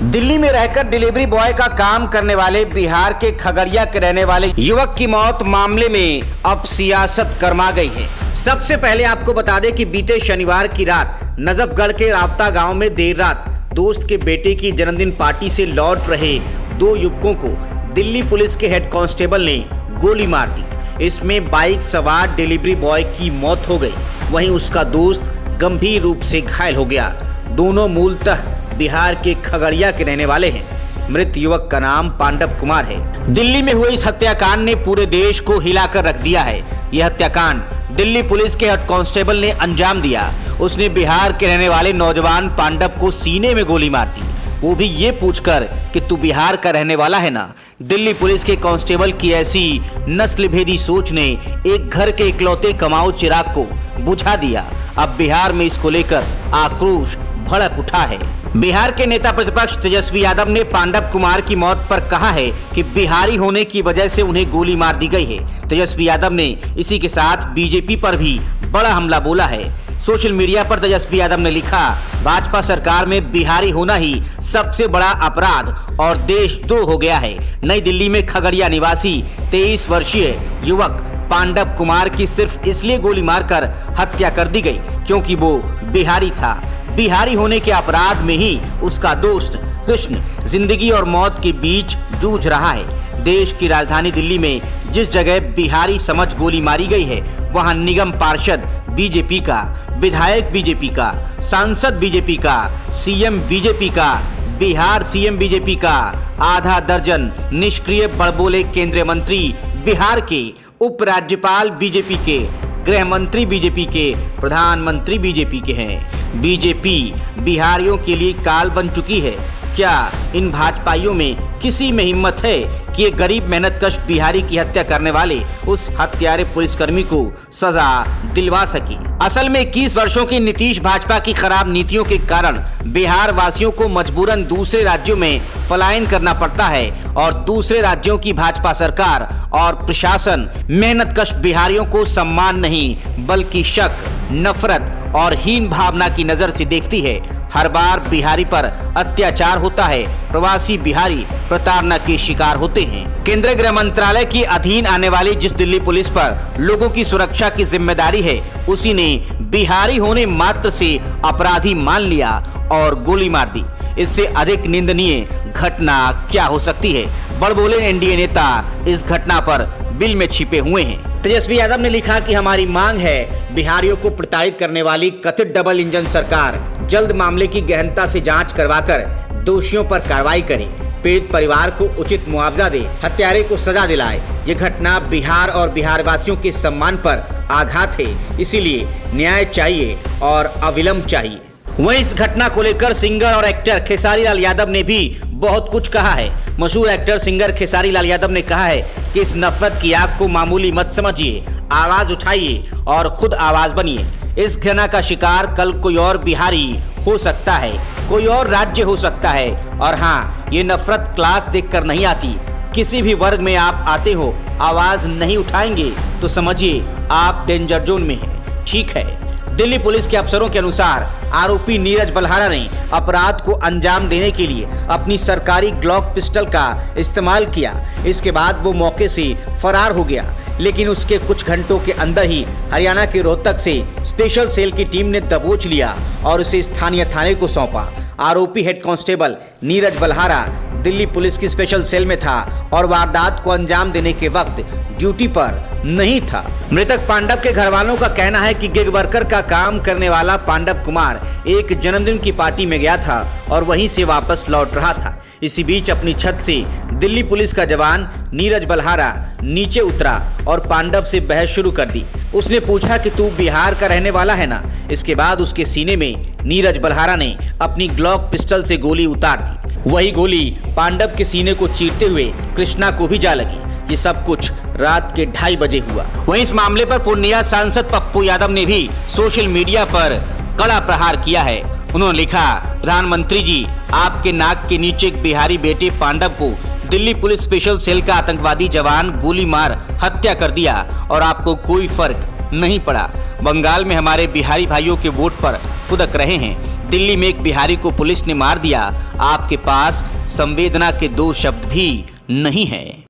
दिल्ली में रहकर delivery boy का काम करने वाले बिहार के खगड़िया के रहने वाले युवक की मौत मामले में अब सियासत गर्मा गई है। सबसे पहले आपको बता दें कि बीते शनिवार की रात नजफगढ़ के रावता गांव में देर रात दोस्त के बेटे की जन्मदिन पार्टी से लौट रहे दो युवकों को दिल्ली पुलिस के हेड कांस्टेबल ने गोली मार दी। इसमें बाइक सवार डिलीवरी बॉय की मौत हो गई, वहीं उसका दोस्त गंभीर रूप से घायल हो गया। दोनों मूलतः बिहार के खगड़िया के रहने वाले हैं। मृत युवक का नाम पांडव कुमार है। दिल्ली में हुए इस हत्याकांड ने पूरे देश को हिलाकर रख दिया है। यह हत्याकांड दिल्ली पुलिस के हेड कांस्टेबल ने अंजाम दिया। उसने बिहार के रहने वाले नौजवान पांडव को सीने में गोली मार दी, वो भी ये पूछकर कि तू बिहार का रहने वाला है ना। दिल्ली पुलिस के कांस्टेबल की ऐसी नस्लभेदी सोच ने एक घर के इकलौते कमाऊ चिराग को बुझा दिया। अब बिहार में इसको लेकर आक्रोश भड़क उठा है। बिहार के नेता प्रतिपक्ष तेजस्वी यादव ने पांडव कुमार की मौत पर कहा है कि बिहारी होने की वजह से उन्हें गोली मार दी गई है। तेजस्वी यादव ने इसी के साथ बीजेपी पर भी बड़ा हमला बोला है। सोशल मीडिया पर तेजस्वी यादव ने लिखा, भाजपा सरकार में बिहारी होना ही सबसे बड़ा अपराध और देशद्रोह हो गया है। नई दिल्ली में खगड़िया निवासी 23 वर्षीय युवक पांडव कुमार की सिर्फ इसलिए गोली मारकर हत्या कर दी गई क्योंकि वो बिहारी था। बिहारी होने के अपराध में ही उसका दोस्त कृष्ण जिंदगी और मौत के बीच जूझ रहा है। देश की राजधानी दिल्ली में जिस जगह बिहारी समझ गोली मारी गई है, वहां निगम पार्षद बीजेपी का, विधायक बीजेपी का, सांसद बीजेपी का, सीएम बीजेपी का, बिहार सीएम बीजेपी का, आधा दर्जन निष्क्रिय बड़बोले केंद्रीय मंत्री बिहार के, उपराज्यपाल बीजेपी के, गृह मंत्री बीजेपी के, प्रधानमंत्री बीजेपी के हैं। बीजेपी बिहारियों के लिए काल बन चुकी है। क्या इन भाजपाइयों में किसी में हिम्मत है कि एक गरीब मेहनतकश बिहारी की हत्या करने वाले उस हत्यारे पुलिसकर्मी को सजा दिलवा सके? असल में 21 वर्षों की नीतीश भाजपा की खराब नीतियों के कारण बिहार वासियों को मजबूरन दूसरे राज्यों में पलायन करना पड़ता है और दूसरे राज्यों की भाजपा सरकार और प्रशासन मेहनतकश बिहारियों को सम्मान नहीं बल्कि शक, नफरत और हीन भावना की नजर से देखती है। हर बार बिहारी पर अत्याचार होता है, प्रवासी बिहारी प्रताड़ना के शिकार होते हैं। केंद्रीय गृह मंत्रालय के अधीन आने वाली जिस दिल्ली पुलिस पर लोगों की सुरक्षा की जिम्मेदारी है, उसी ने बिहारी होने मात्र से अपराधी मान लिया और गोली मार दी। इससे अधिक निंदनीय घटना क्या हो सकती है? बड़बोले एनडीए नेता इस घटना पर बिल में छिपे हुए हैं। तेजस्वी यादव ने लिखा कि हमारी मांग है बिहारियों को प्रताड़ित करने वाली कथित डबल इंजन सरकार जल्द मामले की गहनता से जांच करवाकर दोषियों पर कार्रवाई करे, पीड़ित परिवार को उचित मुआवजा दे, हत्यारे को सजा दिलाए। ये घटना बिहार और बिहार वासियों के सम्मान पर आघात है, इसीलिए न्याय चाहिए और अविलंब चाहिए। वहीं इस घटना को लेकर सिंगर और एक्टर खेसारी लाल यादव ने भी बहुत कुछ कहा है। मशहूर एक्टर सिंगर खेसारी लाल यादव ने कहा है कि इस नफरत की आग को मामूली मत समझिए, आवाज उठाइए और खुद आवाज बनिए। इस घटना का शिकार कल कोई और बिहारी हो सकता है, कोई और राज्य हो सकता है। और हाँ, ये नफरत क्लास देखकर नहीं आती। किसी भी वर्ग में आप आते हो, आवाज नहीं उठाएंगे तो समझिए आप डेंजर जोन में हैं। ठीक है, दिल्ली पुलिस के अफसरों के अनुसार आरोपी नीरज बल्हारा ने अपराध को अंजाम देने के लिए अपनी सरकारी ग्लॉक पिस्टल का इस्तेमाल किया। इसके बाद वो मौके से फरार हो गया, लेकिन उसके कुछ घंटों के अंदर ही हरियाणा के रोहतक से स्पेशल सेल की टीम ने दबोच लिया और उसे स्थानीय थाने को सौंपा। आरोपी head constable Neeraj Balhara Delhi police की स्पेशल सेल में था और वारदात को अंजाम देने के वक्त ड्यूटी पर नहीं था। मृतक पांडव के घर वालों का कहना है कि गिग वर्कर का काम करने वाला पांडव कुमार एक जन्मदिन की पार्टी में गया था और वहीं से वापस लौट रहा था। इसी बीच अपनी छत से दिल्ली पुलिस का जवान नीरज बल्हारा नीचे उतरा और पांडव से बहस शुरू कर दी। उसने पूछा कि तू बिहार का रहने वाला है ना। इसके बाद उसके सीने में नीरज बल्हारा ने अपनी ग्लॉक पिस्टल से गोली उतार दी। वही गोली पांडव के सीने को चीरते हुए कृष्णा को भी जा लगी। ये सब कुछ रात के 2:30 बजे हुआ। वहीं इस मामले पर पूर्णिया सांसद पप्पू यादव ने भी सोशल मीडिया पर कड़ा प्रहार किया है। उन्होंने लिखा, प्रधानमंत्री जी, आपके नाक के नीचे एक बिहारी बेटे पांडव को दिल्ली पुलिस स्पेशल सेल का आतंकवादी जवान गोली मार हत्या कर दिया और आपको कोई फर्क नहीं पड़ा। बंगाल में हमारे बिहारी भाइयों के वोट पर फुदक रहे हैं। दिल्ली में एक बिहारी को पुलिस ने मार दिया, आपके पास संवेदना के दो शब्द भी नहीं है।